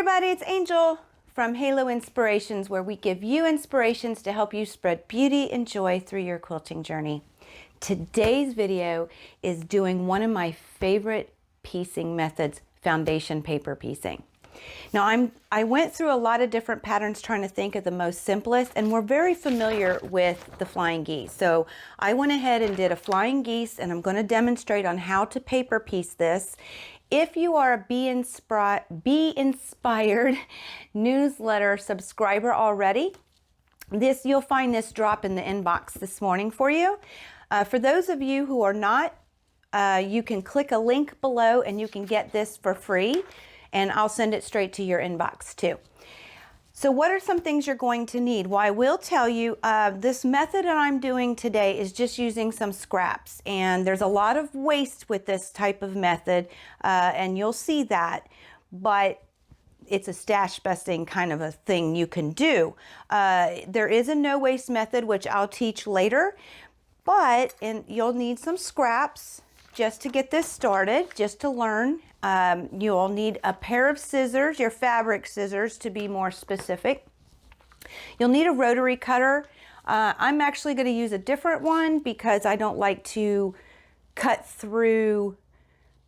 everybody, it's Angel from Halo Inspirations, where we give you inspirations to help you spread beauty and joy through your quilting journey. Today's video is doing one of my favorite piecing methods, foundation paper piecing. Now I went through a lot of different patterns trying to think of the most simplest, and we're very familiar with the flying geese. So I went ahead and did a flying geese, and I'm going to demonstrate on how to paper piece this. If you are a Be Inspired newsletter subscriber already, you'll find this drop in the inbox this morning for you. For those of you who are not, you can click a link below and you can get this for free, and I'll send it straight to your inbox too. So what are some things you're going to need? Well, I will tell you, this method that I'm doing today is just using some scraps, and there's a lot of waste with this type of method, and you'll see that, but it's a stash busting kind of a thing you can do. There is a no waste method, which I'll teach later, but you'll need some scraps just to get this started, just to learn. You'll need a pair of scissors, your fabric scissors to be more specific. You'll need a rotary cutter. I'm actually going to use a different one because I don't like to cut through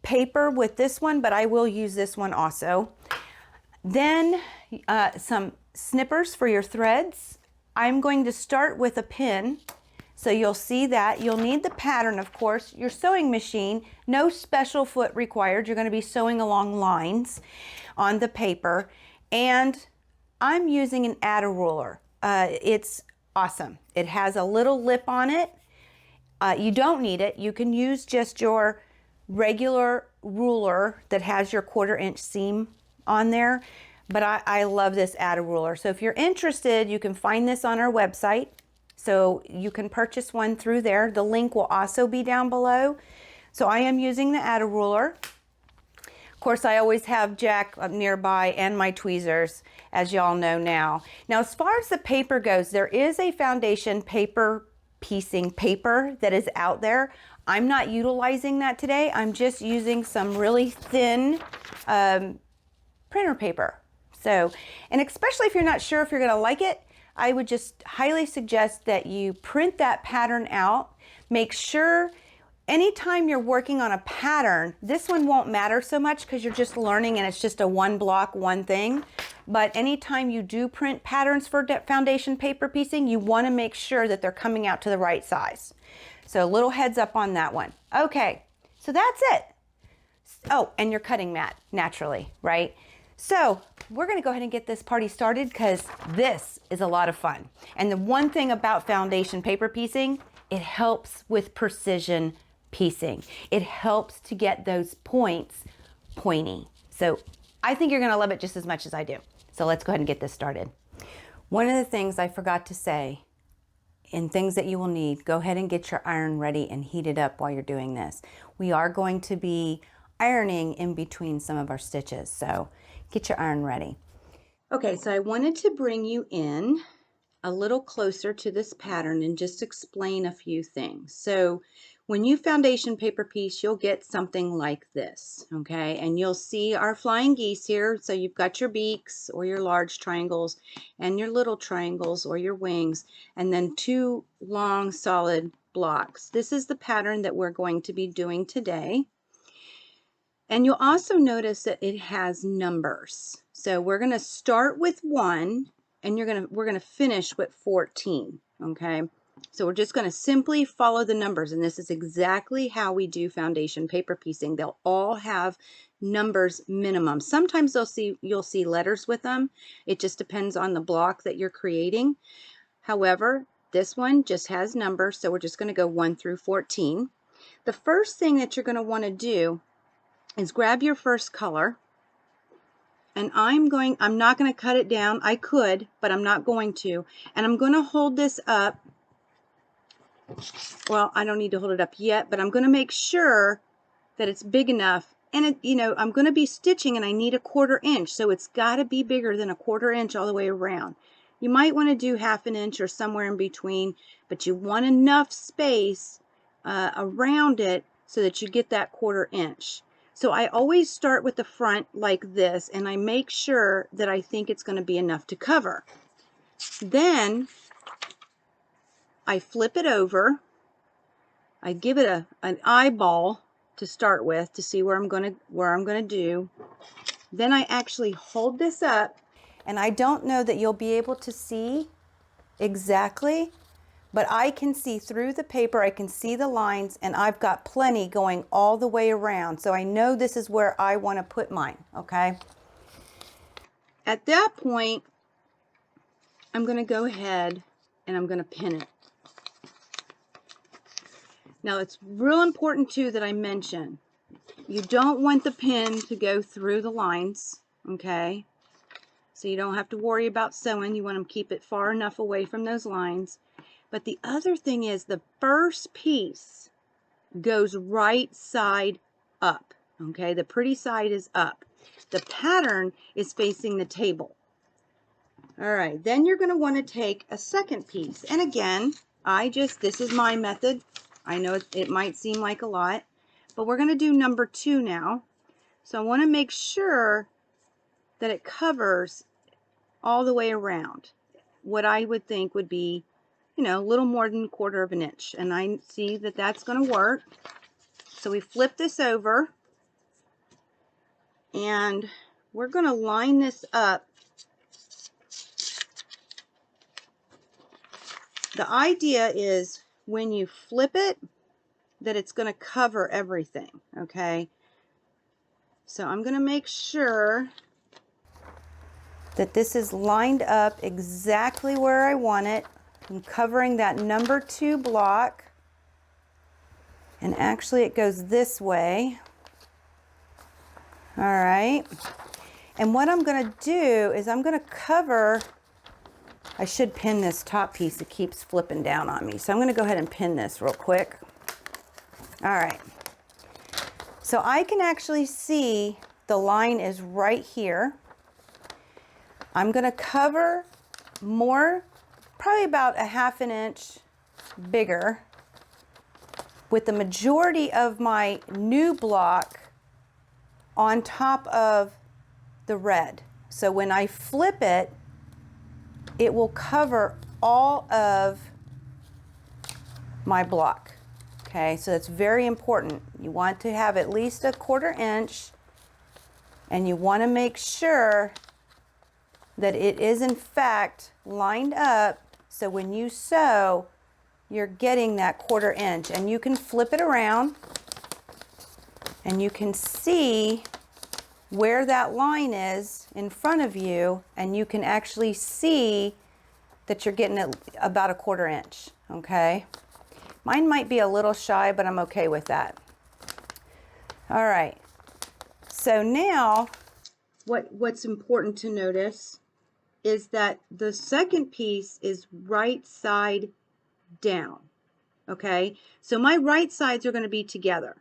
paper with this one, but I will use this one also. Then some snippers for your threads. I'm going to start with a pin. So you'll see that. You'll need the pattern, of course, your sewing machine, no special foot required. You're going to be sewing along lines on the paper. And I'm using an adder ruler. It's awesome. It has a little lip on it. You don't need it. You can use just your regular ruler that has your 1/4 inch seam on there. But I love this adder ruler. So if you're interested, you can find this on our website. So you can purchase one through there. The link will also be down below. So I am using the adder ruler. Of course, I always have Jack up nearby and my tweezers, as y'all know now. Now, as far as the paper goes, there is a foundation paper piecing paper that is out there. I'm not utilizing that today. I'm just using some really thin printer paper. So, and especially if you're not sure if you're gonna like it, I would just highly suggest that you print that pattern out. Make sure anytime you're working on a pattern, this one won't matter so much because you're just learning and it's just a one block, one thing. But anytime you do print patterns for foundation paper piecing, you want to make sure that they're coming out to the right size. So a little heads up on that one. Okay, so that's it. Oh, and your cutting mat, naturally, right? So we're going to go ahead and get this party started because this is a lot of fun. And the one thing about foundation paper piecing, it helps with precision piecing. It helps to get those points pointy. So I think you're going to love it just as much as I do. So let's go ahead and get this started. One of the things I forgot to say, and things that you will need, go ahead and get your iron ready and heat it up while you're doing this. We are going to be ironing in between some of our stitches, so get your iron ready. Okay, so I wanted to bring you in a little closer to this pattern and just explain a few things. So when you foundation paper piece, you'll get something like this, okay? And you'll see our flying geese here. So you've got your beaks or your large triangles and your little triangles or your wings, and then two long solid blocks. This is the pattern that we're going to be doing today. And you'll also notice that it has numbers. So we're going to start with 1 and we're going to finish with 14, okay? So we're just going to simply follow the numbers, and this is exactly how we do foundation paper piecing. They'll all have numbers minimum. Sometimes you'll see letters with them. It just depends on the block that you're creating. However, this one just has numbers, so we're just going to go 1 through 14. The first thing that you're going to want to do is grab your first color, and I'm not going to cut it down. I could, but I'm not going to. And I'm going to hold this up. Well, I don't need to hold it up yet, but I'm going to make sure that it's big enough. And I'm going to be stitching, and I need a 1/4 inch, so it's got to be bigger than a 1/4 inch all the way around. You might want to do 1/2 inch or somewhere in between, but you want enough space around it so that you get that 1/4 inch. So I always start with the front like this, and I make sure that I think it's going to be enough to cover. Then I flip it over. I give it an eyeball to start with to see where I'm going to do. Then I actually hold this up, and I don't know that you'll be able to see exactly, but I can see through the paper, I can see the lines, and I've got plenty going all the way around. So I know this is where I want to put mine, okay? At that point, I'm going to go ahead and I'm going to pin it. Now it's real important too that I mention, you don't want the pin to go through the lines, okay? So you don't have to worry about sewing. You want to keep it far enough away from those lines. But the other thing is the first piece goes right side up, okay? The pretty side is up. The pattern is facing the table. All right, then you're going to want to take a second piece. And again, this is my method. I know it might seem like a lot, but we're going to do number 2 now. So I want to make sure that it covers all the way around. What I would think would be, you know, a little more than 1/4 of an inch. And I see that that's going to work. So we flip this over, and we're going to line this up. The idea is when you flip it, that it's going to cover everything, okay? So I'm going to make sure that this is lined up exactly where I want it. I'm covering that number 2 block. And actually it goes this way. All right. And what I'm going to do is I'm going to cover, I should pin this top piece. It keeps flipping down on me. So I'm going to go ahead and pin this real quick. All right. So I can actually see the line is right here. I'm going to cover more, probably about a 1/2 inch bigger, with the majority of my new block on top of the red. So when I flip it, it will cover all of my block. Okay, so it's very important. You want to have at least a 1/4 inch, and you want to make sure that it is in fact lined up, so when you sew, you're getting that 1/4 inch. And you can flip it around and you can see where that line is in front of you, and you can actually see that you're getting it about a 1/4 inch, okay? Mine might be a little shy, but I'm okay with that. All right, so now what's important to notice is that the second piece is right side down, okay? So my right sides are going to be together.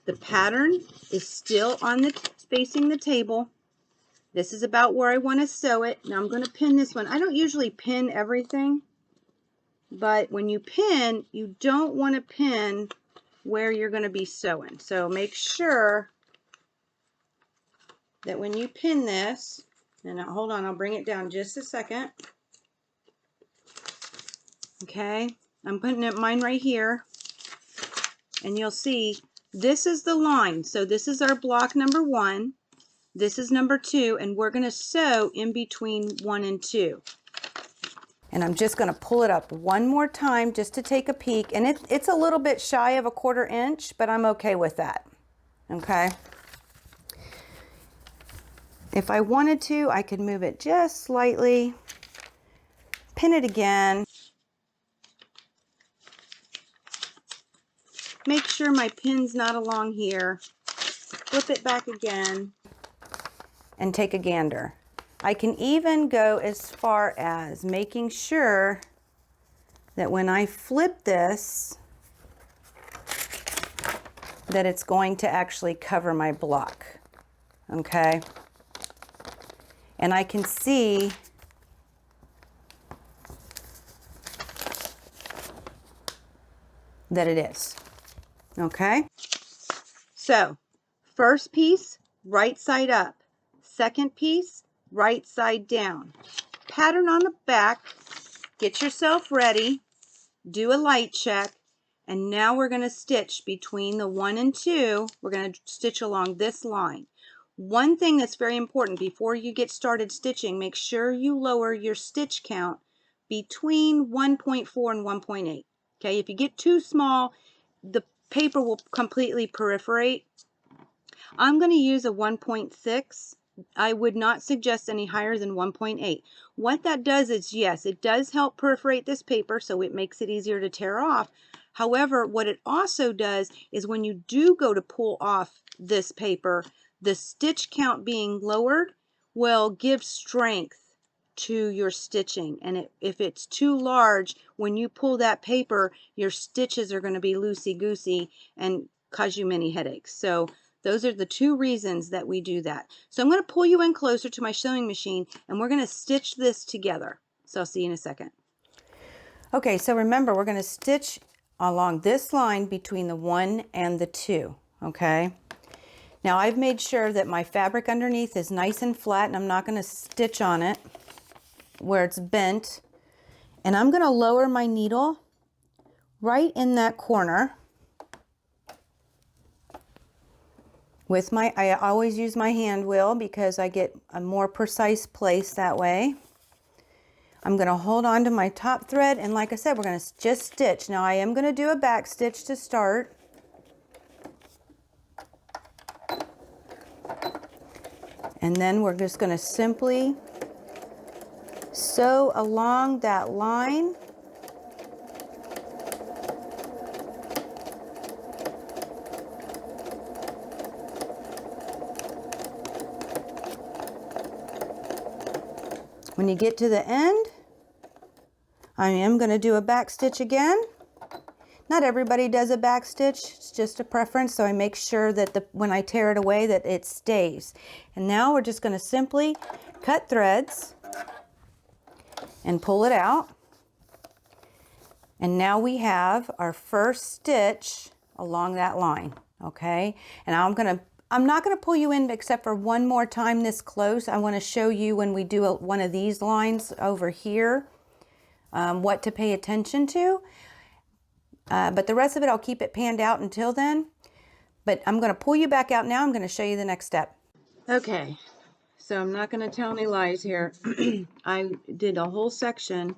The pattern is still on the facing the table. This is about where I want to sew it. Now I'm going to pin this one. I don't usually pin everything, but when you pin, you don't want to pin where you're going to be sewing. So make sure that when you pin this, and hold on, I'll bring it down just a second. Okay, I'm putting mine right here, and you'll see this is the line. So this is our block number 1. This is number 2, and we're going to sew in between 1 and 2. And I'm just going to pull it up one more time just to take a peek. And it's a little bit shy of a 1/4 inch, but I'm okay with that. Okay. If I wanted to, I could move it just slightly, pin it again. Make sure my pin's not along here. Flip it back again and take a gander. I can even go as far as making sure that when I flip this, that it's going to actually cover my block, okay? And I can see that it is, okay? So First piece, right side up. Second piece, right side down. Pattern on the back. Get yourself ready. Do a light check. And now we're going to stitch between the 1 and 2. We're going to stitch along this line. One thing that's very important before you get started stitching, make sure you lower your stitch count between 1.4 and 1.8. Okay, if you get too small, the paper will completely perforate. I'm going to use a 1.6. I would not suggest any higher than 1.8. What that does is, yes, it does help perforate this paper, so it makes it easier to tear off. However, what it also does is when you do go to pull off this paper, the stitch count being lowered will give strength to your stitching. And if it's too large, when you pull that paper, your stitches are going to be loosey-goosey and cause you many headaches. So those are the two reasons that we do that. So I'm going to pull you in closer to my sewing machine and we're going to stitch this together. So I'll see you in a second. Okay, so remember we're going to stitch along this line between the 1 and the 2, okay? Now I've made sure that my fabric underneath is nice and flat and I'm not going to stitch on it where it's bent. And I'm going to lower my needle right in that corner. With I always use my hand wheel because I get a more precise place that way. I'm going to hold on to my top thread and like I said, we're going to just stitch. Now I am going to do a back stitch to start. And then we're just going to simply sew along that line. When you get to the end, I am going to do a back stitch again. Not everybody does a back stitch, it's just a preference, so I make sure that when I tear it away that it stays. And now we're just going to simply cut threads and pull it out. And now we have our first stitch along that line, okay? And I'm not going to pull you in except for one more time this close. I want to show you when we do one of these lines over here, what to pay attention to. But the rest of it, I'll keep it panned out until then. But I'm going to pull you back out now. I'm going to show you the next step. Okay, so I'm not going to tell any lies here. I did a whole section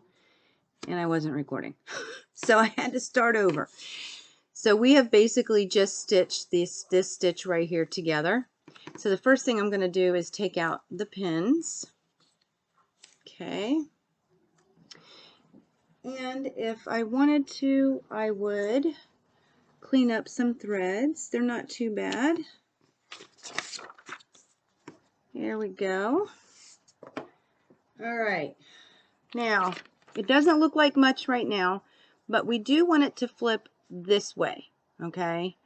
and I wasn't recording. So I had to start over. So we have basically just stitched this stitch right here together. So the first thing I'm going to do is take out the pins. Okay. And if I wanted to, I would clean up some threads. They're not too bad. Here we go. All right. Now, it doesn't look like much right now, but we do want it to flip this way, okay?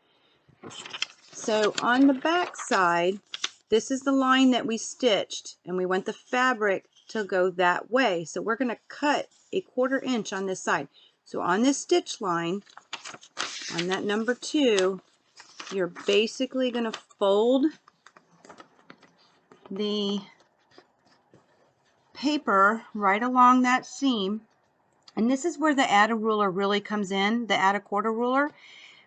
So on the back side, this is the line that we stitched, and we want the fabric to go that way. So we're going to cut a 1/4 inch on this side. So on this stitch line, on that number 2, you're basically going to fold the paper right along that seam. And this is where the add a ruler really comes in, the add a 1/4 ruler.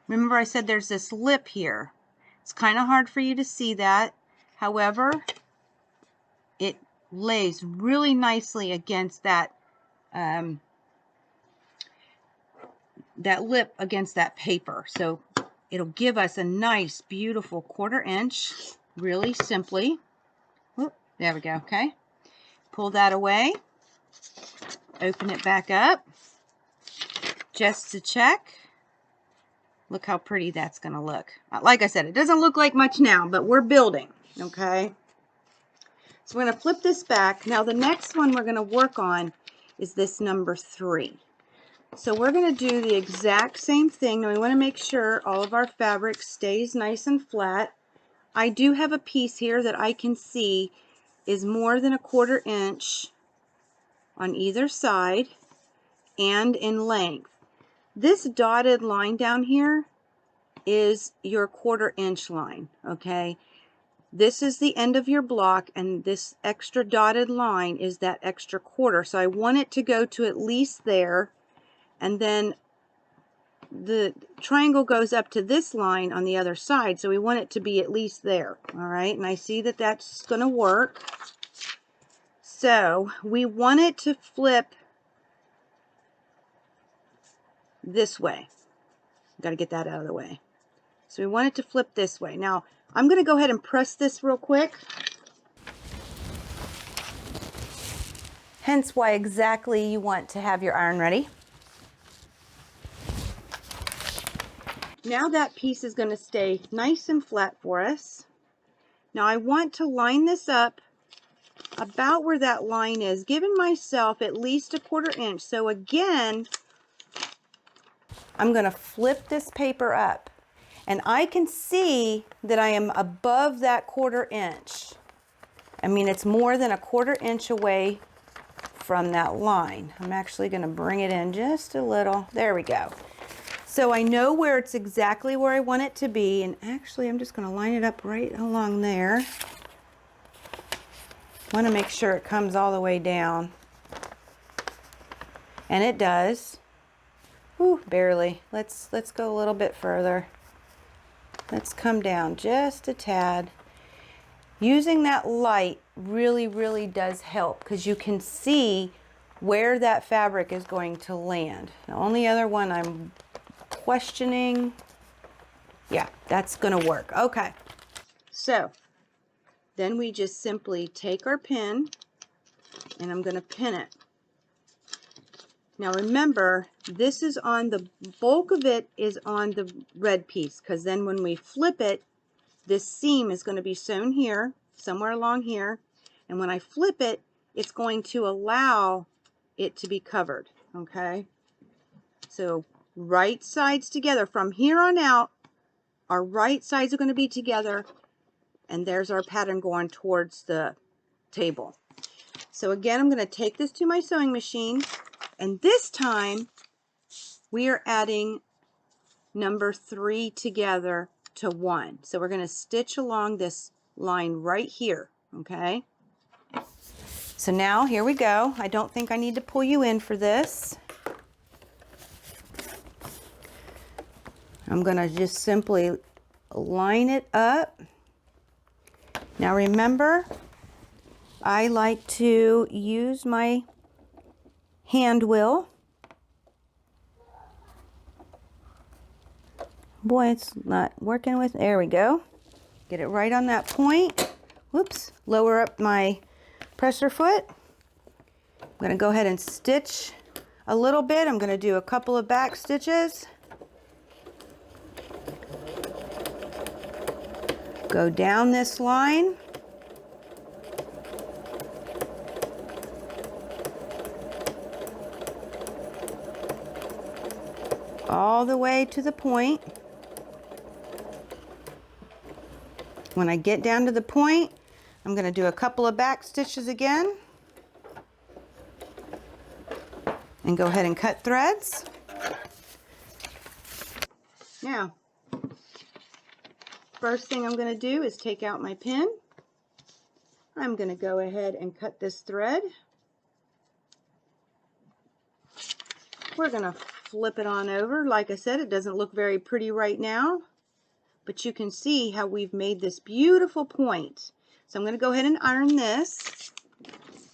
Remember I said there's this lip here. It's kind of hard for you to see that. However, it lays really nicely against that that lip against that paper. So it'll give us a nice, beautiful 1/4 inch, really simply. Whoop, there we go, okay. Pull that away. Open it back up. Just to check. Look how pretty that's going to look. Like I said, it doesn't look like much now, but we're building, okay? So we're going to flip this back. Now the next one we're going to work on is this number 3. So we're going to do the exact same thing. Now we want to make sure all of our fabric stays nice and flat. I do have a piece here that I can see is more than a 1/4 inch on either side and in length. This dotted line down here is your 1/4 inch line, okay? This is the end of your block, and this extra dotted line is that extra 1/4. So I want it to go to at least there, and then the triangle goes up to this line on the other side, so we want it to be at least there. All right, and I see that that's going to work. So we want it to flip this way. Got to get that out of the way. So we want it to flip this way. Now I'm going to go ahead and press this real quick. Hence why exactly you want to have your iron ready. Now that piece is going to stay nice and flat for us. Now I want to line this up about where that line is, giving myself at least a 1/4 inch. So again, I'm going to flip this paper up, and I can see that I am above that 1/4 inch. I mean, it's more than a 1/4 inch away from that line. I'm actually going to bring it in just a little. There we go. So I know where it's exactly where I want it to be, and actually I'm just going to line it up right along there. I want to make sure it comes all the way down. And it does. Ooh, barely. Let's go a little bit further. Let's come down just a tad. Using that light really does help, because you can see where that fabric is going to land. The only other one I'm questioning, yeah, that's going to work. Okay, so then we just simply take our pin, and I'm going to pin it. Now remember, this is on the bulk of it is on the red piece, because then when we flip it, this seam is going to be sewn here, somewhere along here, and when I flip it, it's going to allow it to be covered. Okay, so right sides together. From here on out, our right sides are going to be together, and there's our pattern going towards the table. So again, I'm going to take this to my sewing machine, and this time we are adding number 3 together to 1. So we're going to stitch along this line right here, okay? So now here we go. I don't think I need to pull you in for this. I'm going to just simply line it up. Now remember, I like to use my hand wheel. Boy, it's not working with, there we go. Get it right on that point. Whoops, lower up my presser foot. I'm going to go ahead and stitch a little bit. I'm going to do a couple of back stitches. Go down this line. All the way to the point. When I get down to the point, I'm going to do a couple of back stitches again. And go ahead and cut threads. Now, first thing I'm going to do is take out my pin. I'm going to go ahead and cut this thread. We're going to flip it on over. Like I said, it doesn't look very pretty right now, but you can see how we've made this beautiful point. So I'm going to go ahead and iron this.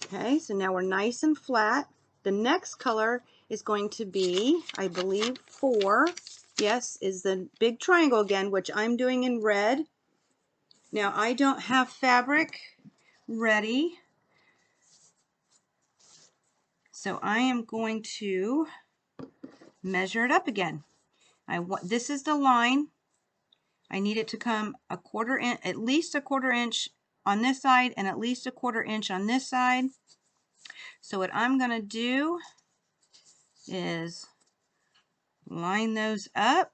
Okay, so now we're nice and flat. The next color is going to be, I believe, 4. Yes, is the big triangle again, which I'm doing in red. Now I don't have fabric ready, so I am going to measure it up again. This is the line. I need it to come a 1/4 inch, at least a 1/4 inch on this side, and at least a 1/4 inch on this side. So what I'm going to do is line those up.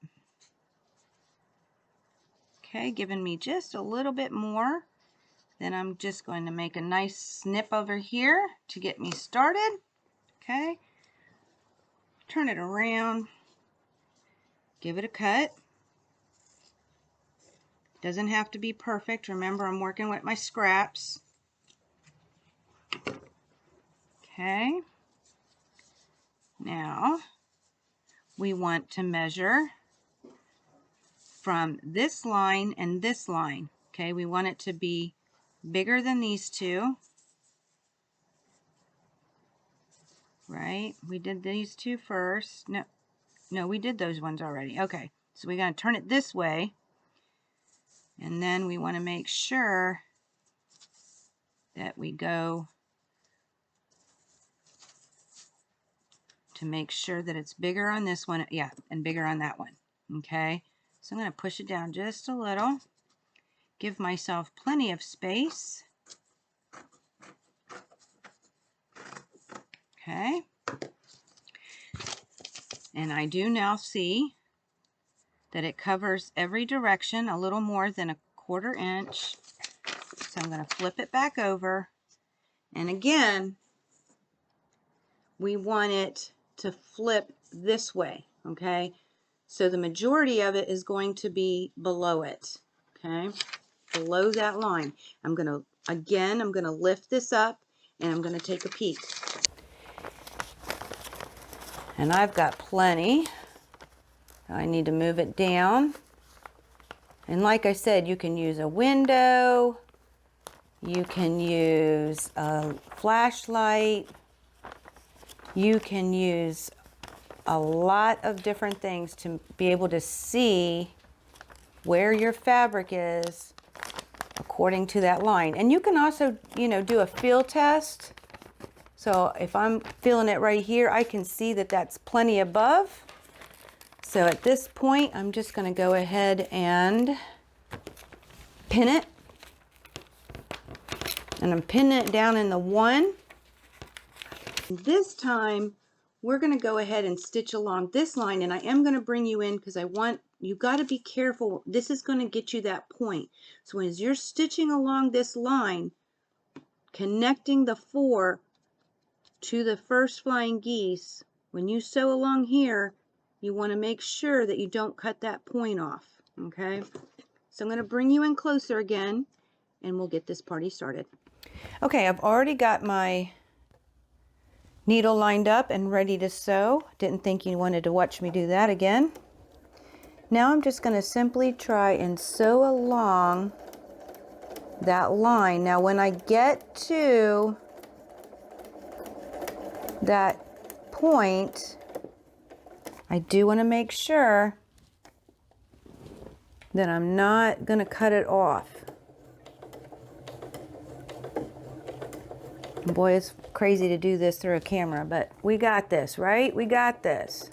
Okay, giving me just a little bit more. Then I'm just going to make a nice snip over here to get me started. Okay, turn it around, give it a cut. Doesn't have to be perfect. Remember, I'm working with my scraps. Okay. Now, we want to measure from this line and this line. Okay, we want it to be bigger than these two. Right? We did these two first. No, we did those ones already. Okay, so we're going to turn it this way. And then we want to make sure that we go to make sure that it's bigger on this one. Yeah, and bigger on that one. Okay, so I'm going to push it down just a little. Give myself plenty of space. Okay. And I do now see that it covers every direction a little more than a 1/4 inch. So I'm going to flip it back over. And again, we want it to flip this way, okay? So the majority of it is going to be below it, okay? Below that line. I'm going to lift this up and I'm going to take a peek. And I've got plenty. I need to move it down. And like I said, you can use a window, you can use a flashlight, you can use a lot of different things to be able to see where your fabric is according to that line. And you can also, do a feel test. So if I'm feeling it right here, I can see that that's plenty above. So at this point, I'm just going to go ahead and pin it. And I'm pinning it down in the 1. This time, we're going to go ahead and stitch along this line. And I am going to bring you in because you got to be careful. This is going to get you that point. So as you're stitching along this line, connecting the 4 to the first flying geese, when you sew along here, you want to make sure that you don't cut that point off, okay? So I'm going to bring you in closer again, and we'll get this party started. Okay, I've already got my needle lined up and ready to sew. Didn't think you wanted to watch me do that again. Now I'm just going to simply try and sew along that line. Now when I get to that point, I do want to make sure that I'm not going to cut it off. Boy, it's crazy to do this through a camera, but we got this, right? We got this.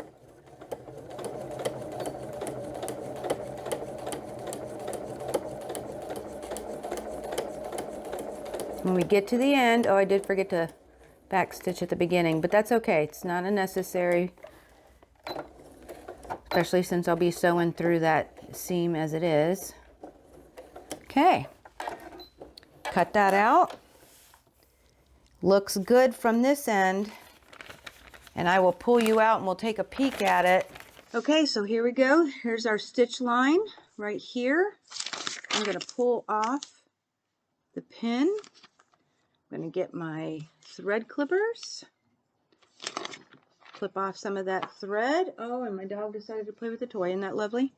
When we get to the end, oh, I did forget to back stitch at the beginning, but that's okay. It's not a necessary, especially since I'll be sewing through that seam as it is. Okay, cut that out. Looks good from this end, and I will pull you out and we'll take a peek at it. Okay, so here we go. Here's our stitch line right here. I'm going to pull off the pin. I'm going to get my thread clippers, clip off some of that thread. Oh, and my dog decided to play with the toy. Isn't that lovely?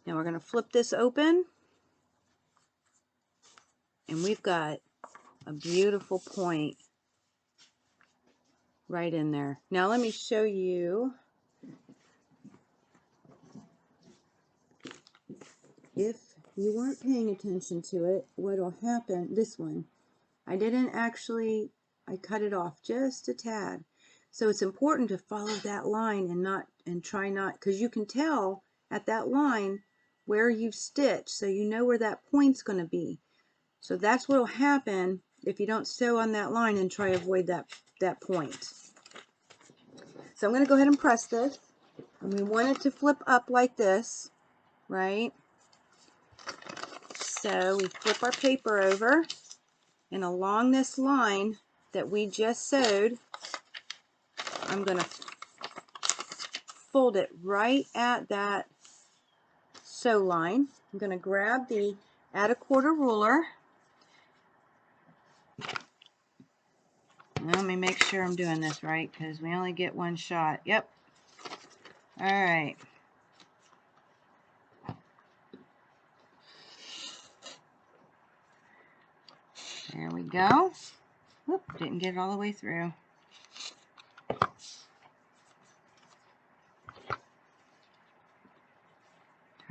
Now we're going to flip this open, and we've got a beautiful point right in there. Now let me show you. If you weren't paying attention to it, what'll happen, this one, I cut it off just a tad. So it's important to follow that line and try not, because you can tell at that line where you've stitched, so you know where that point's going to be. So that's what'll happen if you don't sew on that line and try to avoid that point. So I'm going to go ahead and press this, and we want it to flip up like this, right? So we flip our paper over, and along this line that we just sewed, I'm going to fold it right at that sew line. I'm going to grab the add a quarter ruler. Let me make sure I'm doing this right because we only get one shot. Yep. All right. There we go. Whoop, didn't get it all the way through.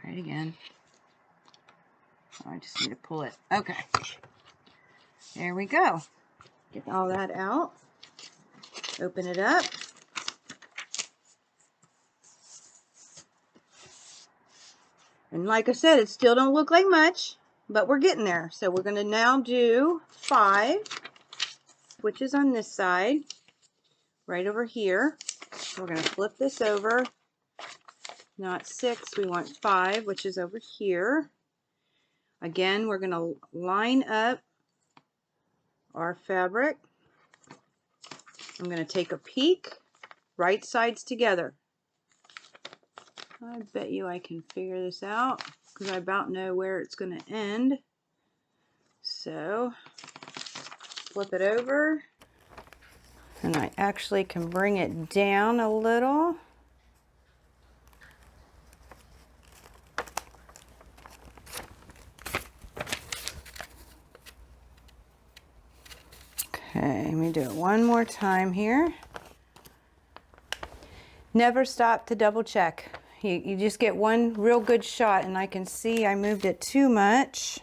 Try it again. I just need to pull it. Okay. There we go. Get all that out. Open it up. And like I said, it still don't look like much, but we're getting there. So we're going to now do 5, which is on this side, right over here. We're going to flip this over. Not 6, we want 5, which is over here. Again, we're going to line up our fabric. I'm going to take a peek, right sides together. I bet you I can figure this out because I about know where it's going to end. So, flip it over. And I actually can bring it down a little. Okay, let me do it one more time here. Never stop to double check. You just get one real good shot, and I can see I moved it too much.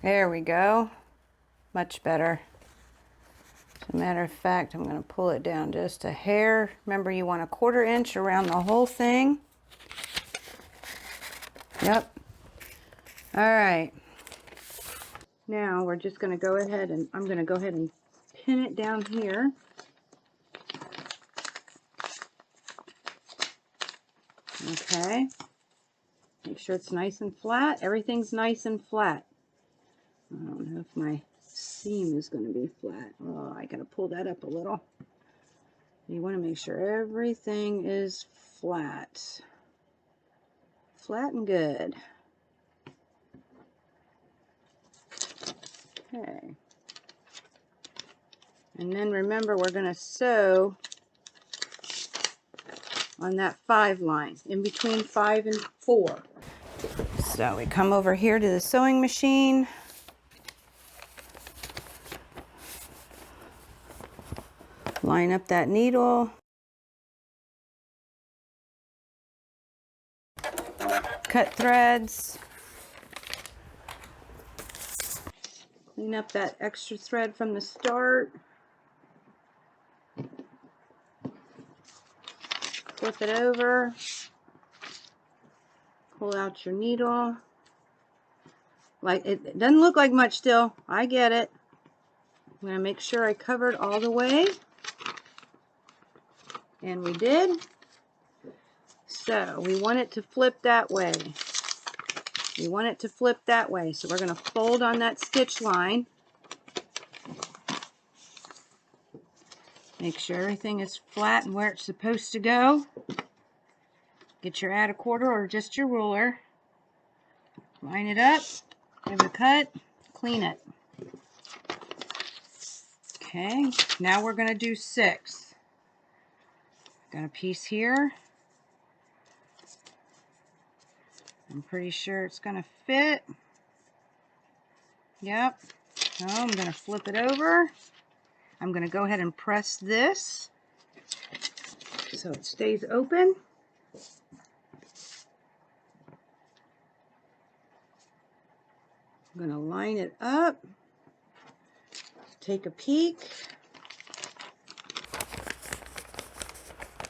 There we go. Much better. As a matter of fact, I'm going to pull it down just a hair. Remember, you want a 1/4 inch around the whole thing. Yep. All right. Now we're just going to go ahead and I'm going to go ahead and pin it down here. Okay. Make sure it's nice and flat. Everything's nice and flat. I don't know if my seam is going to be flat. Oh, I got to pull that up a little. You want to make sure everything is flat. Flat and good. Okay. And then remember, we're going to sew on that 5 line, in between 5 and 4. So we come over here to the sewing machine. Line up that needle. Cut threads. Clean up that extra thread from the start. Flip it over. Pull out your needle. Like it doesn't look like much still. I get it. I'm going to make sure I covered all the way. And we did. So we want it to flip that way. We want it to flip that way. So we're going to fold on that stitch line. Make sure everything is flat and where it's supposed to go. Get your add a 1/4 or just your ruler. Line it up. Give it a cut. Clean it. Okay, now we're going to do 6. Got a piece here. I'm pretty sure it's going to fit. Yep. So I'm going to flip it over. I'm going to go ahead and press this so it stays open. I'm going to line it up. Take a peek.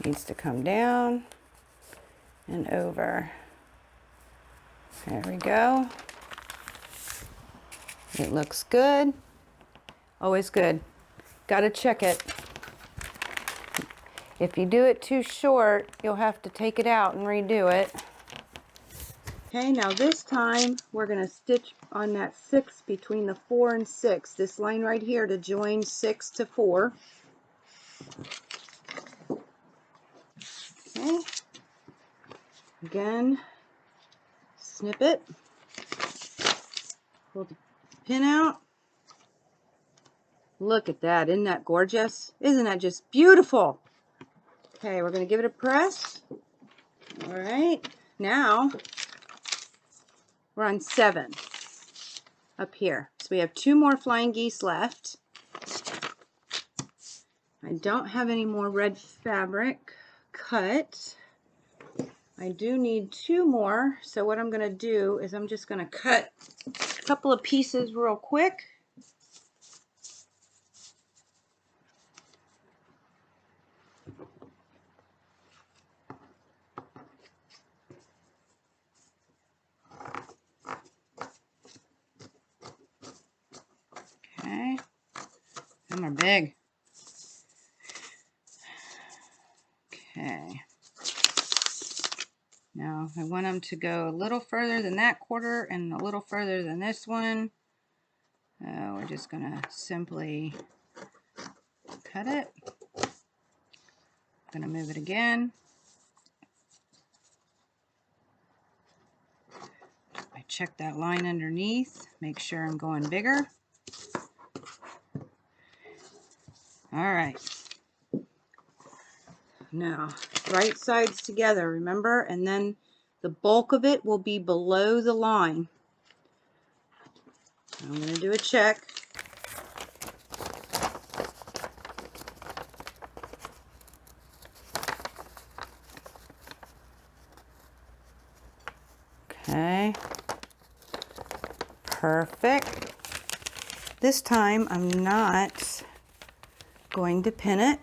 Needs to come down and over. There we go. It looks good. Always good. Got to check it. If you do it too short, you'll have to take it out and redo it. Okay, now this time we're going to stitch on that 6 between the 4 and 6. This line right here to join 6 to 4. Okay. Again, snip it, pull the pin out. Look at that, isn't that gorgeous? Isn't that just beautiful? Okay, we're going to give it a press. All right, now we're on 7 up here. So we have 2 more flying geese left. I don't have any more red fabric cut. I do need 2 more, so what I'm going to do is I'm just going to cut a couple of pieces real quick. Okay, them are big. Okay. Now I want them to go a little further than that quarter and a little further than this one. We're just going to simply cut it. I'm going to move it again. I check that line underneath, make sure I'm going bigger. All right. Now, right sides together, remember? And then the bulk of it will be below the line. I'm going to do a check. Okay. Perfect. This time I'm not going to pin it.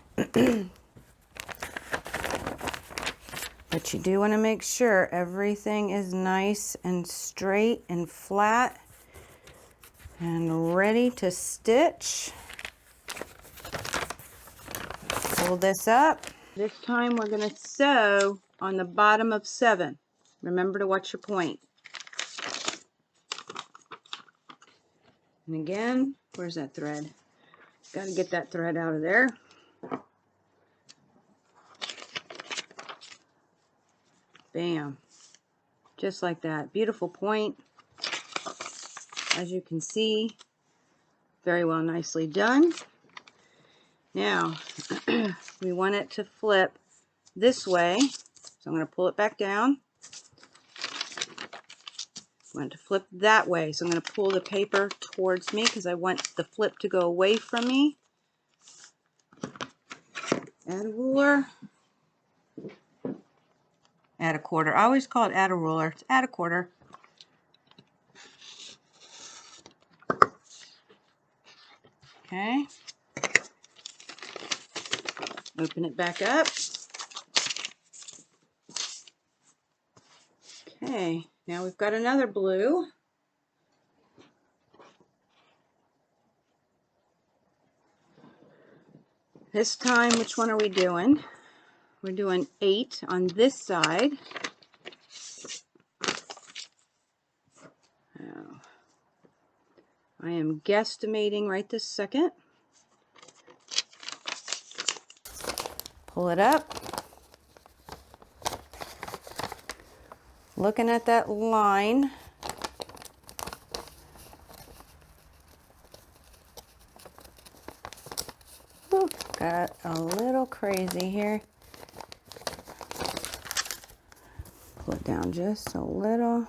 But you do want to make sure everything is nice and straight and flat and ready to stitch. Pull this up. This time we're going to sew on the bottom of 7. Remember to watch your point. And again, where's that thread? Got to get that thread out of there. Bam. Just like that. Beautiful point. As you can see, very well, nicely done. Now, we want it to flip this way. So I'm going to pull it back down. I want it to flip that way. So I'm going to pull the paper towards me because I want the flip to go away from me. Add a ruler. Add a quarter. I always call it add a ruler. It's add a quarter. Okay. Open it back up. Okay, now we've got another blue. This time, which one are we doing? We're doing 8 on this side. Now, I am guesstimating right this second. Pull it up. Looking at that line. Ooh, got a little crazy here. Pull it down just a little.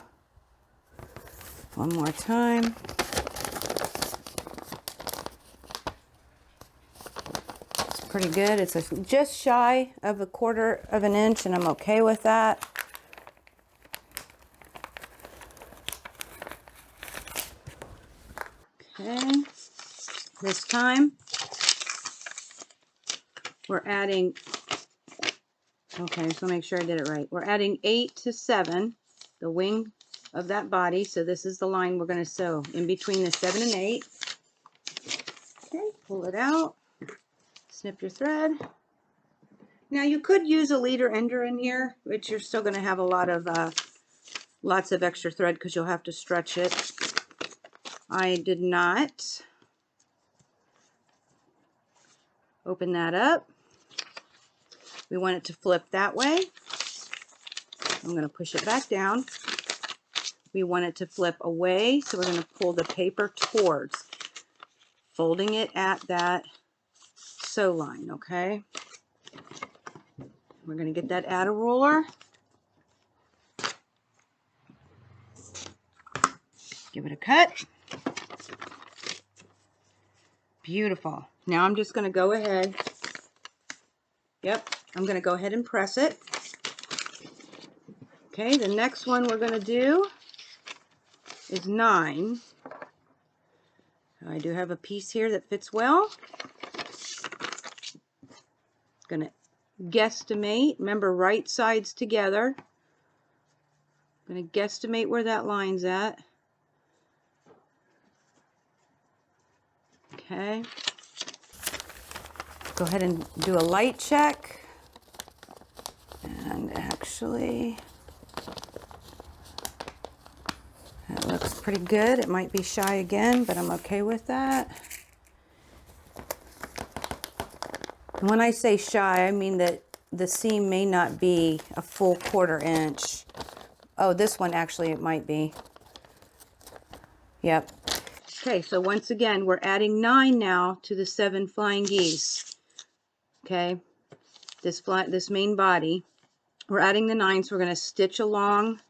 One more time. It's pretty good. It's just shy of 1/4 of an inch, and I'm okay with that. Okay, this time we're adding, okay, so make sure I did it right. We're adding 8 to 7, the wing of that body. So this is the line we're going to sew in between the 7 and 8. Okay, pull it out, snip your thread. Now you could use a leader ender in here, but you're still going to have a lot of lots of extra thread because you'll have to stretch it. I did not. Open that up. We want it to flip that way. I'm going to push it back down. We want it to flip away, so we're going to pull the paper towards, folding it at that sew line, okay? We're going to get that add a ruler. Give it a cut. Beautiful. Now I'm just going to go ahead. Yep, I'm going to go ahead and press it. Okay, the next one we're going to do is 9. I do have a piece here that fits well. Going to guesstimate. Remember, right sides together. Going to guesstimate where that line's at. Okay. Go ahead and do a light check. And actually, that looks pretty good. It might be shy again, but I'm okay with that. And when I say shy, I mean that the seam may not be a full 1/4 inch. Oh, this one actually it might be. Yep. Okay, so once again, we're adding 9 now to the 7 flying geese. Okay, this main body. We're adding the 9, so we're going to stitch along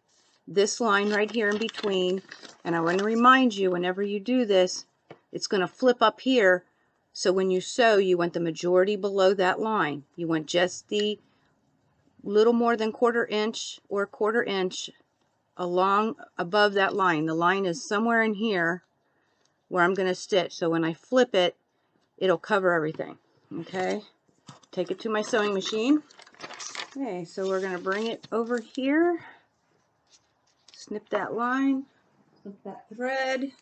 this line right here in between. And I want to remind you, whenever you do this, it's going to flip up here. So when you sew, you want the majority below that line. You want just the little more than 1/4 inch or 1/4 inch along above that line. The line is somewhere in here where I'm going to stitch. So when I flip it, it'll cover everything. Okay, take it to my sewing machine. Okay, so we're going to bring it over here. Snip that line, snip that thread,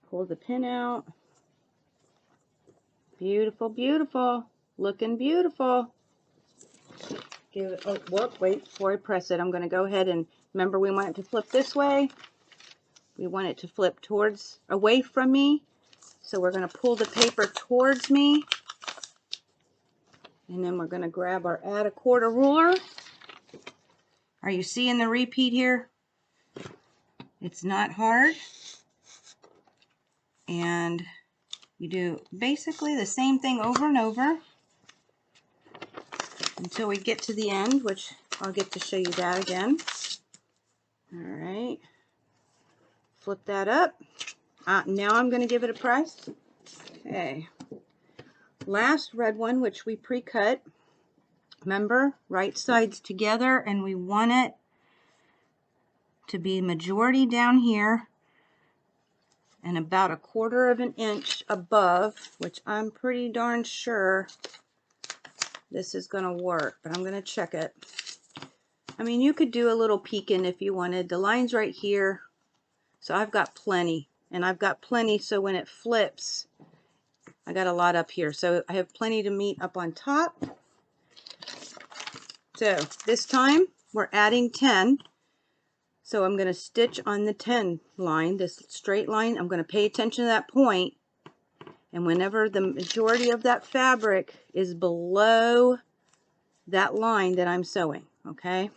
pull the pin out. Beautiful, beautiful, looking beautiful. Give it, oh, whoop, wait, before I press it, I'm going to go ahead and, remember we want it to flip this way. We want it to flip towards, away from me. So we're going to pull the paper towards me. And then we're going to grab our add a 1/4 ruler. Are you seeing the repeat here? It's not hard. And you do basically the same thing over and over until we get to the end, which I'll get to show you that again. All right. Flip that up. Now I'm going to give it a press. Okay. Last red one, which we pre-cut. Remember, right sides together, and we want it to be majority down here and about 1/4 inch above, which I'm pretty darn sure this is going to work, but I'm going to check it. I mean, you could do a little peeking if you wanted. The line's right here, so I've got plenty, and I've got plenty so when it flips, I got a lot up here, so I have plenty to meet up on top. So this time we're adding 10. So I'm going to stitch on the 10 line, this straight line. I'm going to pay attention to that point. And whenever the majority of that fabric is below that line that I'm sewing, okay?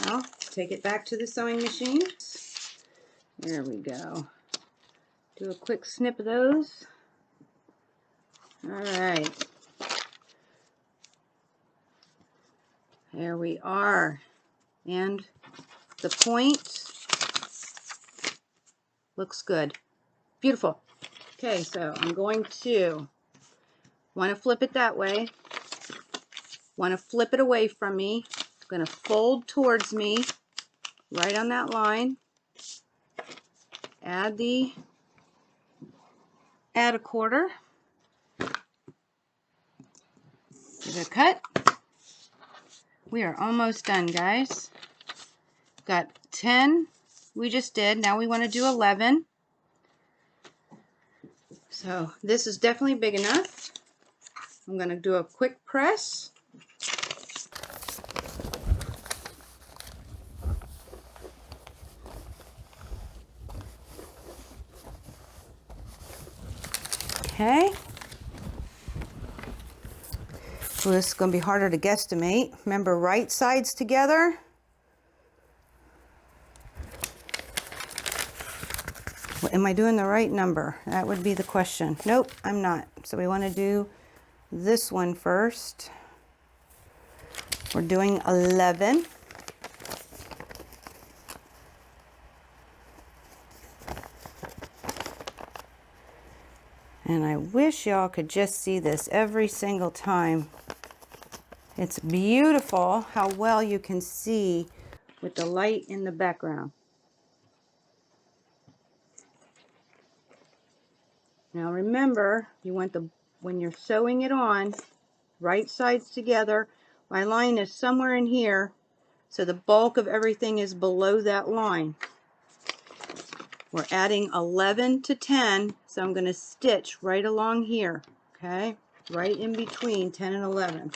Now, take it back to the sewing machine. There we go. Do a quick snip of those. All right. There we are. And the point looks good. Beautiful. Okay, so I'm going to want to flip it that way. Want to flip it away from me. I'm going to fold towards me right on that line. Add a 1/4. Give it a cut. We are almost done, guys. Got 10 we just did. Now we want to do 11. So this is definitely big enough. I'm going to do a quick press. Okay. Well, this is going to be harder to guesstimate. Remember, right sides together. Am I doing the right number? That would be the question. Nope, I'm not. So we want to do this one first. We're doing 11. And I wish y'all could just see this every single time. It's beautiful how well you can see with the light in the background. Now remember, you want when you're sewing it on, right sides together. My line is somewhere in here, so the bulk of everything is below that line. We're adding 11 to 10, so I'm going to stitch right along here, okay? Right in between 10 and 11.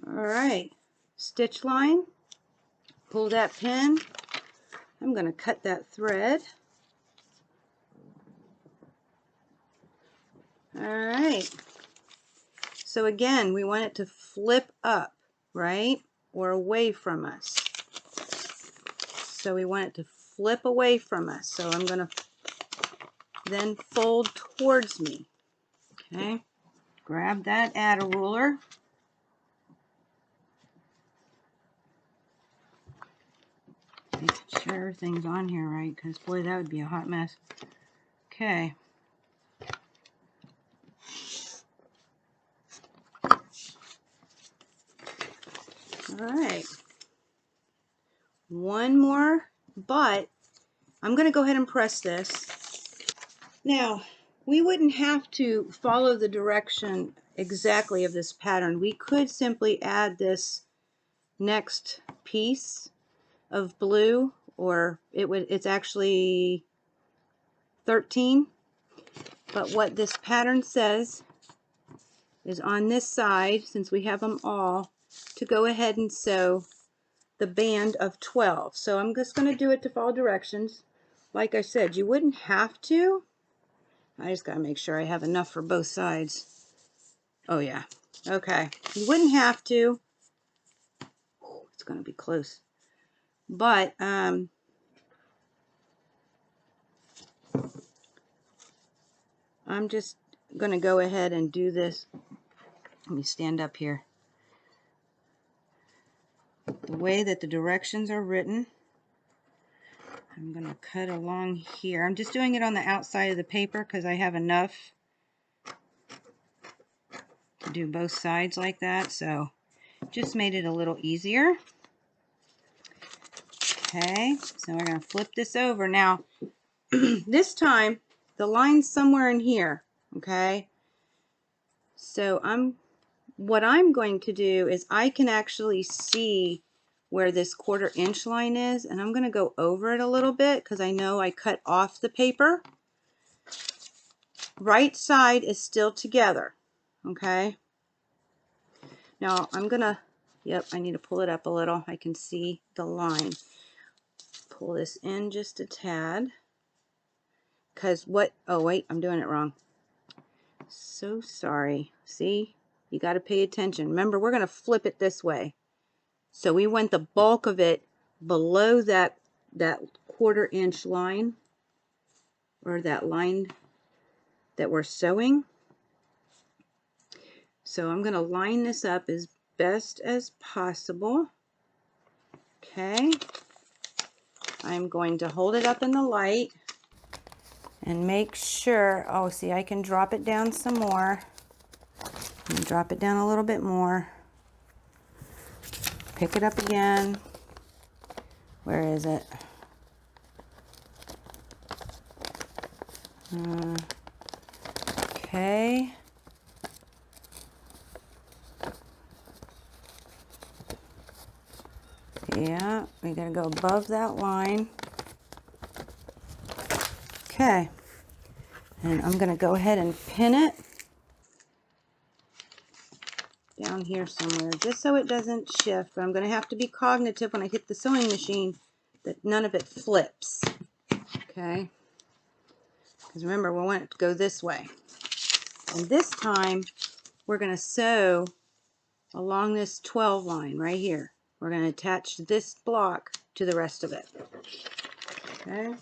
All right, stitch line, pull that pin. I'm going to cut that thread. All right, so again, we want it to flip up, right? Or away from us. So we want it to flip away from us. So I'm going to then fold towards me. Okay, grab that adder ruler. Make sure everything's on here right, because boy, that would be a hot mess. Okay. All right. One more, but I'm going to go ahead and press this. Now, we wouldn't have to follow the direction exactly of this pattern. We could simply add this next piece of blue, or it's actually 13. But what this pattern says is on this side, since we have them all, to go ahead and sew the band of 12. So I'm just going to do it to follow directions. Like I said, you wouldn't have to. I just got to make sure I have enough for both sides. Oh yeah. Okay. You wouldn't have to. It's going to be close. But I'm just going to go ahead and do this. Let me stand up here. The way that the directions are written, I'm going to cut along here. I'm just doing it on the outside of the paper because I have enough to do both sides like that, so just made it a little easier. Okay, so we're going to flip this over. Now, this time, the line's somewhere in here, okay? So what I'm going to do is I can actually see where this 1/4 inch line is, and I'm going to go over it a little bit because I know I cut off the paper. Right side is still together, okay? Now I'm going to, yep, I need to pull it up a little. I can see the line. Pull this in just a tad. Because oh wait, I'm doing it wrong. So sorry. See, you got to pay attention. Remember, we're going to flip it this way. So we want the bulk of it below that 1/4 inch line, or that line that we're sewing. So I'm going to line this up as best as possible. Okay. I'm going to hold it up in the light and make sure, oh, see, I can drop it down some more. And drop it down a little bit more. Pick it up again. Where is it? Okay. Yeah, we gotta go above that line. Okay. And I'm gonna go ahead and pin it down here somewhere, just so it doesn't shift. But I'm going to have to be cognitive when I hit the sewing machine that none of it flips. Okay? Because remember, we want it to go this way. And this time, we're going to sew along this 12 line right here. We're going to attach this block to the rest of it. Okay.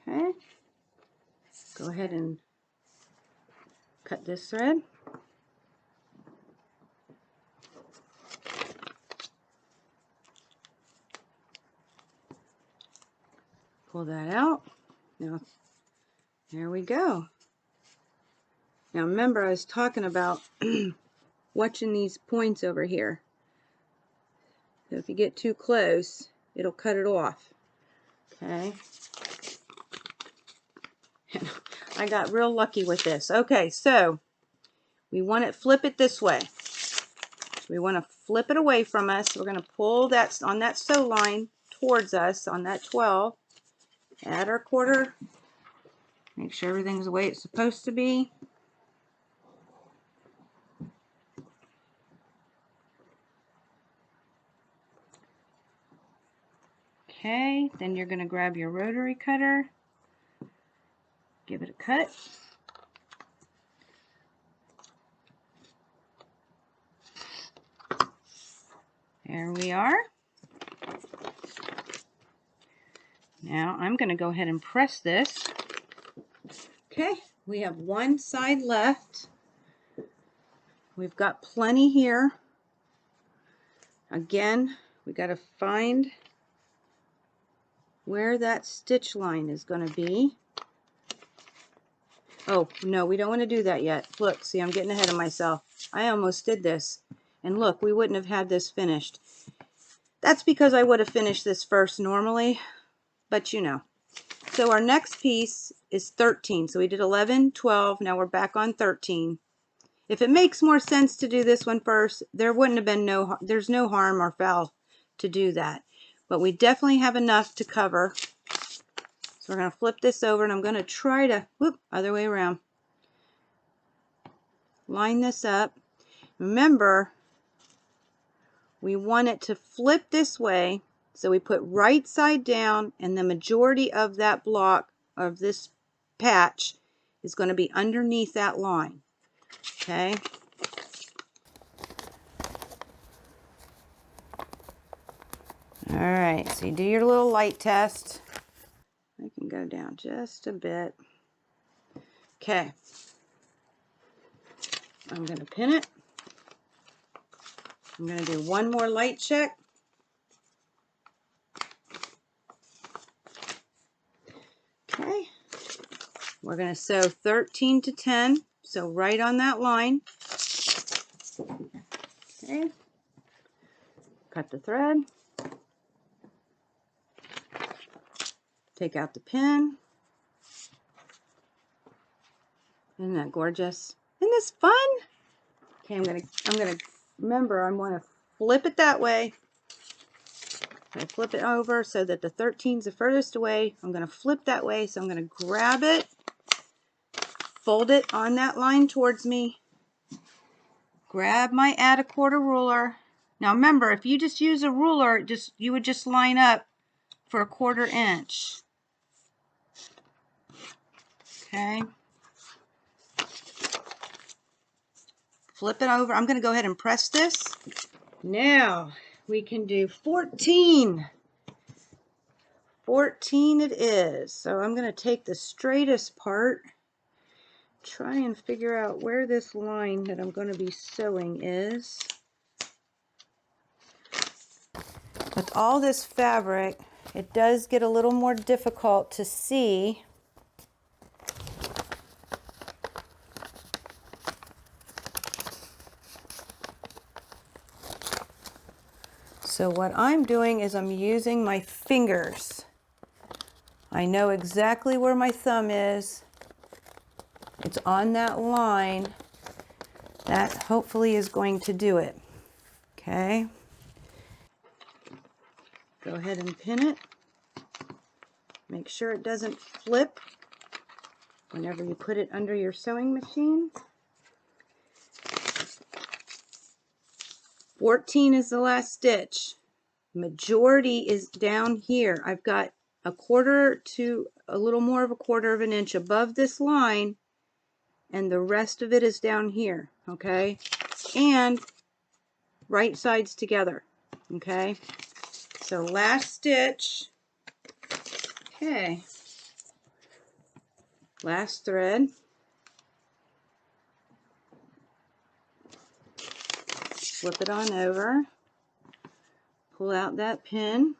Okay. Go ahead and cut this thread. Pull that out. Now, there we go. Now remember, I was talking about watching these points over here. So if you get too close, it'll cut it off. Okay. I got real lucky with this. Okay, so we want to flip it this way. We want to flip it away from us. We're going to pull that on that sew line towards us on that 12. Add our quarter. Make sure everything's the way it's supposed to be. Okay, then you're going to grab your rotary cutter. Give it a cut. There we are. Now I'm going to go ahead and press this. Okay, we have one side left. We've got plenty here. Again, we got to find where that stitch line is going to be. Oh, no, we don't want to do that yet. Look, see, I'm getting ahead of myself. I almost did this. And look, we wouldn't have had this finished. That's because I would have finished this first normally, but you know. So our next piece is 13. So we did 11, 12, now we're back on 13. If it makes more sense to do this one first, there wouldn't have been there's no harm or foul to do that. But we definitely have enough to cover. So we're going to flip this over and I'm going to try to, whoop, other way around. Line this up. Remember, we want it to flip this way. So we put right side down and the majority of that block of this patch is going to be underneath that line. Okay. All right, so you do your little light test. I can go down just a bit. Okay. I'm going to pin it. I'm going to do one more light check. Okay. We're going to sew 13 to 10, so right on that line. Okay. Cut the thread. Take out the pin. Isn't that gorgeous? Isn't this fun? Okay, I'm gonna remember I want to flip it that way. I flip it over so that the 13's the furthest away. I'm gonna flip that way, so I'm gonna grab it, fold it on that line towards me, grab my add a quarter ruler. Now remember, if you just use a ruler, you would just line up for a 1/4 inch. Okay. Flip it over. I'm going to go ahead and press this. Now we can do 14. 14 it is. So I'm going to take the straightest part, try and figure out where this line that I'm going to be sewing is. With all this fabric, it does get a little more difficult to see. So what I'm doing is I'm using my fingers. I know exactly where my thumb is. It's on that line. That hopefully is going to do it. Okay. Go ahead and pin it. Make sure it doesn't flip whenever you put it under your sewing machine. 14 is the last stitch. Majority is down here. I've got a 1/4 to a little more of a 1/4 of an inch above this line, and the rest of it is down here. Okay, and right sides together. Okay, so last stitch. Okay, last thread. Flip it on over. Pull out that pin.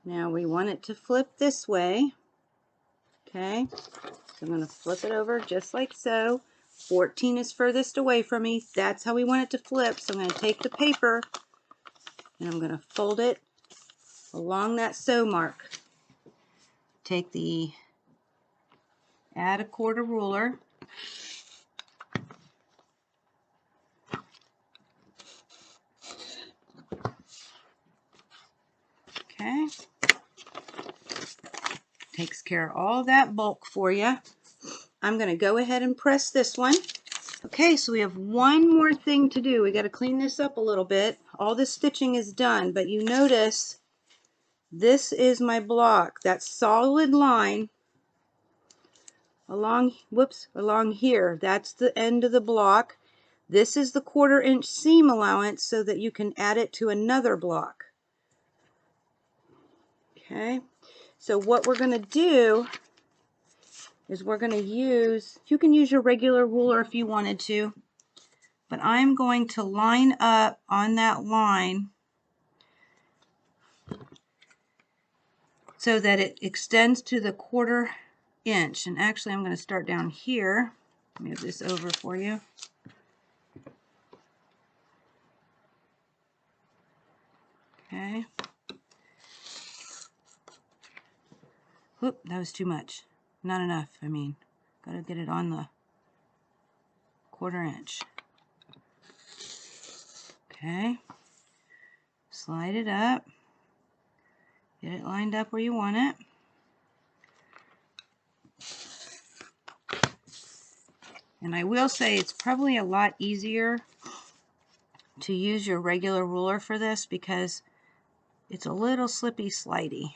Now we want it to flip this way. Okay, so I'm going to flip it over just like so. 14 is furthest away from me. That's how we want it to flip. So I'm going to take the paper and I'm going to fold it along that sew mark. Take the add a quarter ruler. Okay. Takes care of all that bulk for you. I'm going to go ahead and press this one. Okay, so we have one more thing to do. We got to clean this up a little bit. All the stitching is done, but you notice this is my block. That solid line along, along here. That's the end of the block. This is the 1/4 inch seam allowance so that you can add it to another block. Okay, so what we're going to do is we're going to use, you can use your regular ruler if you wanted to, but I'm going to line up on that line so that it extends to the 1/4 inch. And actually I'm going to start down here. Move this over for you. Okay. Whoop, that was too much. Not enough, I mean. Gotta get it on the 1/4 inch. Okay. Slide it up. Get it lined up where you want it. And I will say it's probably a lot easier to use your regular ruler for this because it's a little slippy slidey.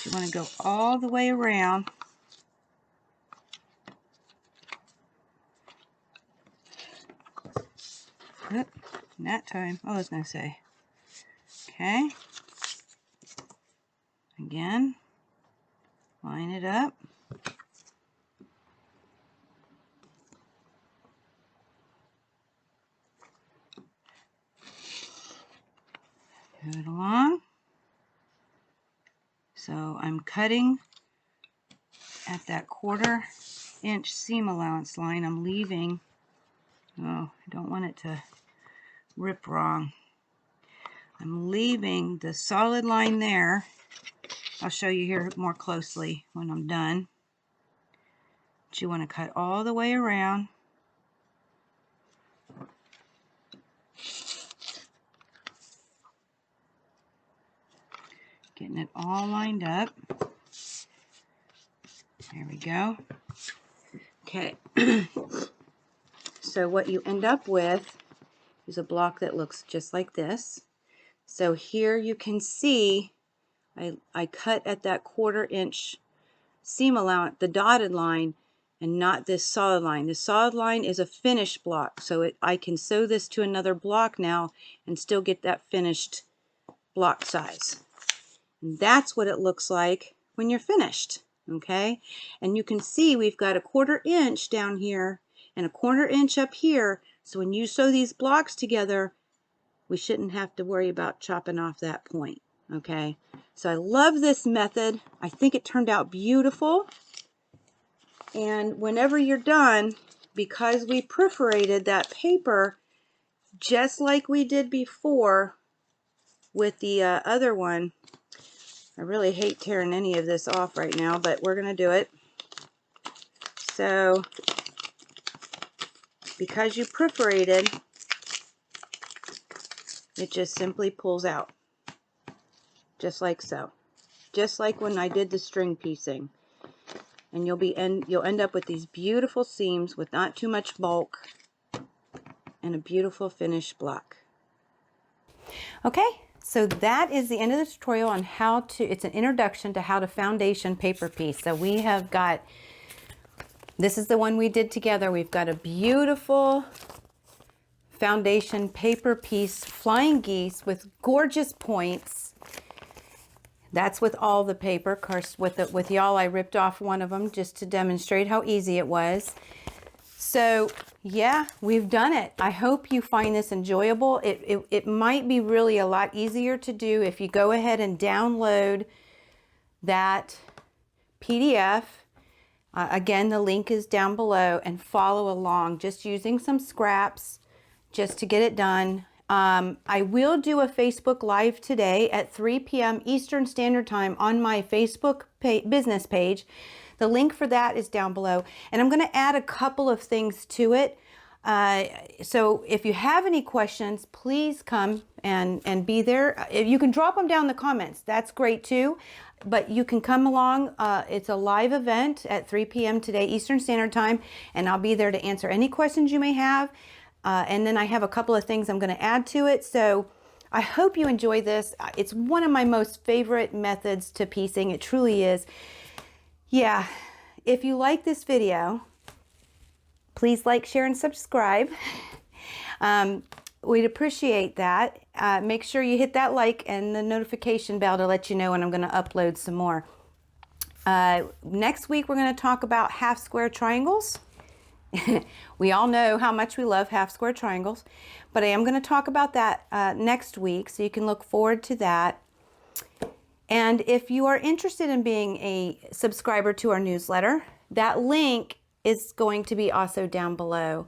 You want to go all the way around. Oop, not time. Oh, I was going to say. Okay. Again, line it up. Move it along. So I'm cutting at that 1/4 inch seam allowance line. I'm leaving, oh, I don't want it to rip wrong. I'm leaving the solid line there. I'll show you here more closely when I'm done. But you want to cut all the way around. Getting it all lined up. There we go. Okay. So what you end up with is a block that looks just like this. So here you can see I cut at that 1/4 inch seam allowance, the dotted line, and not this solid line. The solid line is a finished block, so I can sew this to another block now and still get that finished block size. And that's what it looks like when you're finished. Okay, and you can see we've got a 1/4 inch down here and a 1/4 inch up here. So when you sew these blocks together, we shouldn't have to worry about chopping off that point. Okay, so I love this method. I think it turned out beautiful. And whenever you're done, because we perforated that paper just like we did before with the other one, I really hate tearing any of this off right now, but we're going to do it. So because you perforated, it just simply pulls out. Just like so. Just like when I did the string piecing. And you'll end up with these beautiful seams with not too much bulk and a beautiful finished block. Okay, so that is the end of the tutorial on how to, it's an introduction to how to foundation paper piece. So we have got, this is the one we did together. We've got a beautiful foundation paper piece flying geese with gorgeous points. That's with all the paper. Of course, with y'all, I ripped off one of them just to demonstrate how easy it was. So yeah, we've done it. I hope you find this enjoyable. It might be really a lot easier to do if you go ahead and download that PDF. Again, the link is down below, and follow along just using some scraps just to get it done. I will do a Facebook Live today at 3 p.m. Eastern Standard Time on my Facebook business page. The link for that is down below. And I'm going to add a couple of things to it. So if you have any questions, please come and be there. You can drop them down in the comments. That's great too. But you can come along. It's a live event at 3 p.m. today, Eastern Standard Time. And I'll be there to answer any questions you may have. And then I have a couple of things I'm going to add to it. So I hope you enjoy this. It's one of my most favorite methods to piecing. It truly is. Yeah, if you like this video, please like, share, and subscribe. We'd appreciate that. Make sure you hit that like and the notification bell to let you know when I'm going to upload some more. Next week, we're going to talk about half square triangles. We all know how much we love half square triangles, but I am going to talk about that next week, so you can look forward to that. And if you are interested in being a subscriber to our newsletter, that link is going to be also down below.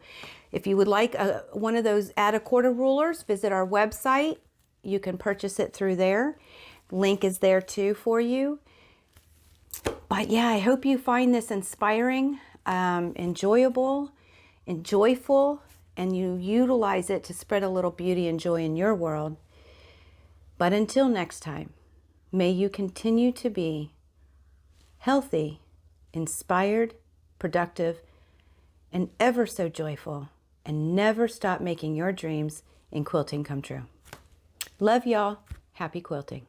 If you would like one of those add a quarter rulers, visit our website. You can purchase it through there. Link is there too for you. But yeah, I hope you find this inspiring, enjoyable, and joyful, and you utilize it to spread a little beauty and joy in your world. But until next time, may you continue to be healthy, inspired, productive, and ever so joyful, and never stop making your dreams in quilting come true. Love y'all. Happy quilting.